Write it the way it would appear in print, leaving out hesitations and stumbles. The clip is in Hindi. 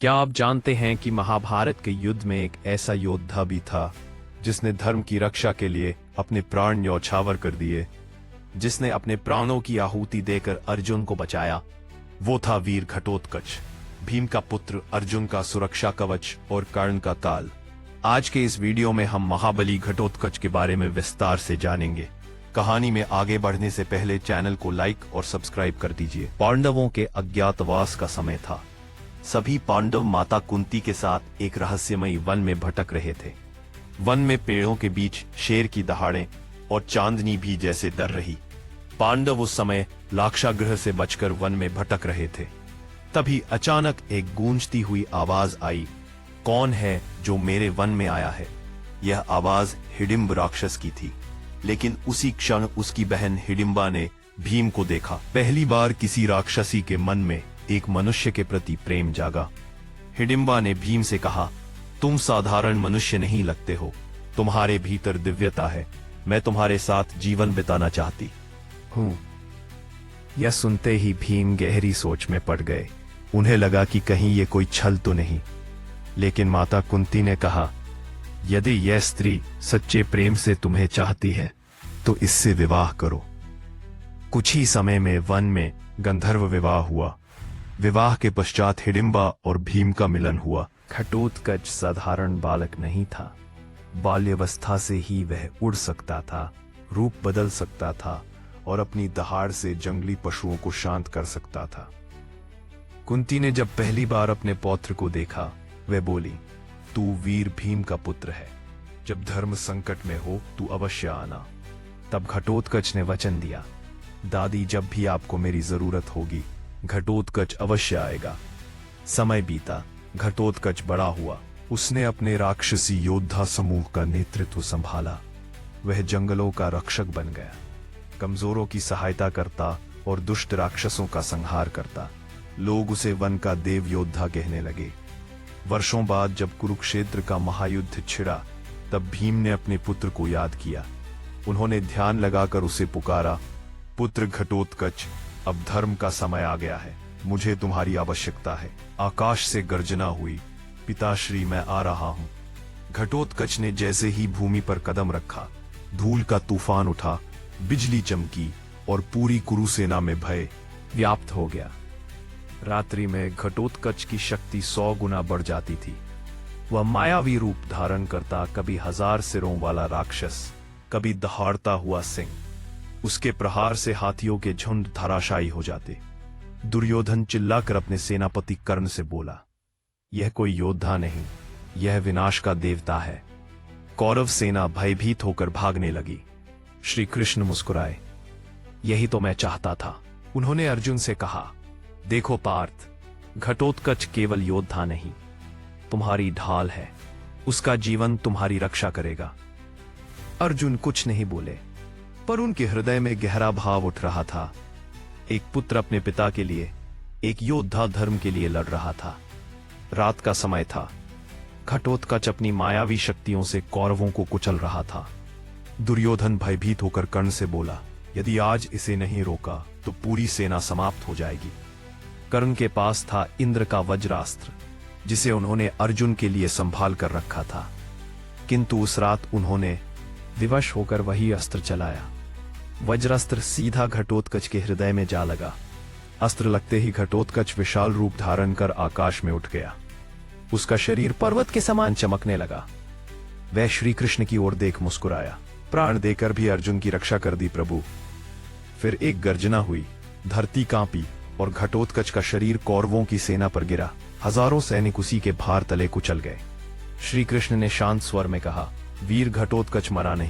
क्या आप जानते हैं कि महाभारत के युद्ध में एक ऐसा योद्धा भी था जिसने धर्म की रक्षा के लिए अपने प्राण न्यौछावर कर दिए, जिसने अपने प्राणों की आहुति देकर अर्जुन को बचाया। वो था वीर घटोत्कच, भीम का पुत्र, अर्जुन का सुरक्षा कवच और कर्ण का काल। आज के इस वीडियो में हम महाबली घटोत्कच के बारे में विस्तार से जानेंगे। कहानी में आगे बढ़ने से पहले चैनल को लाइक और सब्सक्राइब कर दीजिए। पांडवों के अज्ञातवास का समय था। सभी पांडव माता कुंती के साथ एक रहस्यमयी वन में भटक रहे थे। वन में पेड़ों के बीच शेर की दहाड़ें और चांदनी भी जैसे डर रही। पांडव उस समय लाक्षागृह से बचकर वन में भटक रहे थे। तभी अचानक एक गूंजती हुई आवाज आई, कौन है जो मेरे वन में आया है? यह आवाज हिडिंब राक्षस की थी, लेकिन उसी क्षण उसकी बहन हिडिंबा ने भीम को देखा। पहली बार किसी राक्षसी के मन में एक मनुष्य के प्रति प्रेम जागा। हिडिंबा ने भीम से कहा, तुम साधारण मनुष्य नहीं लगते हो, तुम्हारे भीतर दिव्यता है। मैं तुम्हारे साथ जीवन बिताना चाहती हूँ। यह सुनते ही भीम गहरी सोच में पड़ गए। उन्हें लगा कि कहीं ये कोई छल तो नहीं। लेकिन माता कुंती ने कहा, यदि यह स्त्री सच्चे प्रेम से तुम्हें चाहती है तो इससे विवाह करो। कुछ ही समय में वन में गंधर्व विवाह हुआ। विवाह के पश्चात हिडिंबा और भीम का मिलन हुआ। घटोत्कच साधारण बालक नहीं था। बाल्यावस्था से ही वह उड़ सकता था, रूप बदल सकता था और अपनी दहाड़ से जंगली पशुओं को शांत कर सकता था। कुंती ने जब पहली बार अपने पौत्र को देखा, वह बोली, तू वीर भीम का पुत्र है। जब धर्म संकट में हो तू अवश्य आना। तब घटोत्कच ने वचन दिया, दादी, जब भी आपको मेरी जरूरत होगी घटोत्कच अवश्य आएगा। समय बीता, घटोत्कच बड़ा हुआ। उसने अपने राक्षसी योद्धा समूह का नेतृत्व संभाला। वह जंगलों का रक्षक बन गया, कमजोरों की सहायता करता और दुष्ट राक्षसों का संहार करता। लोग उसे वन का देव योद्धा कहने लगे। वर्षों बाद जब कुरुक्षेत्र का महायुद्ध छिड़ा, तब भीम ने अपने पुत्र को याद किया। उन्होंने ध्यान लगाकर उसे पुकारा, पुत्र घटोत्कच, अब धर्म का समय आ गया है। मुझे तुम्हारी आवश्यकता है। आकाश से गर्जना हुई, पिताश्री मैं आ रहा हूं। घटोत्कच ने जैसे ही भूमि पर कदम रखा, धूल का तूफान उठा, बिजली चमकी और पूरी कुरुसेना में भय व्याप्त हो गया। रात्रि में घटोत्कच की शक्ति 100 गुना बढ़ जाती थी। वह मायावी रूप धारण करता, कभी 1000 सिरों वाला राक्षस, कभी दहाड़ता हुआ सिंह। उसके प्रहार से हाथियों के झुंड धराशायी हो जाते। दुर्योधन चिल्लाकर अपने सेनापति कर्ण से बोला, यह कोई योद्धा नहीं, यह विनाश का देवता है। कौरव सेना भयभीत होकर भागने लगी। श्री कृष्ण मुस्कुराए, यही तो मैं चाहता था। उन्होंने अर्जुन से कहा, देखो पार्थ, घटोत्कच केवल योद्धा नहीं, तुम्हारी ढाल है। उसका जीवन तुम्हारी रक्षा करेगा। अर्जुन कुछ नहीं बोले, पर उनके हृदय में गहरा भाव उठ रहा था। एक पुत्र अपने पिता के लिए, एक योद्धा धर्म के लिए लड़ रहा था। रात का समय था। घटोत्कच अपनी मायावी शक्तियों से कौरवों को कुचल रहा था। दुर्योधन भयभीत होकर कर्ण से बोला, यदि आज इसे नहीं रोका तो पूरी सेना समाप्त हो जाएगी। कर्ण के पास था इंद्र का वज्रास्त्र, जिसे उन्होंने अर्जुन के लिए संभाल कर रखा था। किंतु उस रात उन्होंने विवश होकर वही अस्त्र चलाया। वज्रास्त्र सीधा घटोत्कच के हृदय में जा लगा। अस्त्र लगते ही घटोत्कच विशाल रूप धारण कर आकाश में उठ गया। उसका शरीर पर्वत के समान चमकने लगा। वह श्री कृष्ण की ओर देख मुस्कुराया, प्राण देकर भी अर्जुन की रक्षा कर दी प्रभु। फिर एक गर्जना हुई, धरती कांपी और घटोत्कच का शरीर कौरवों की सेना पर गिरा। हजारों सैनिक उसी के भार तले कुचल गए। श्री कृष्ण ने शांत स्वर में कहा, वीर घटोत्कच मरा नहीं।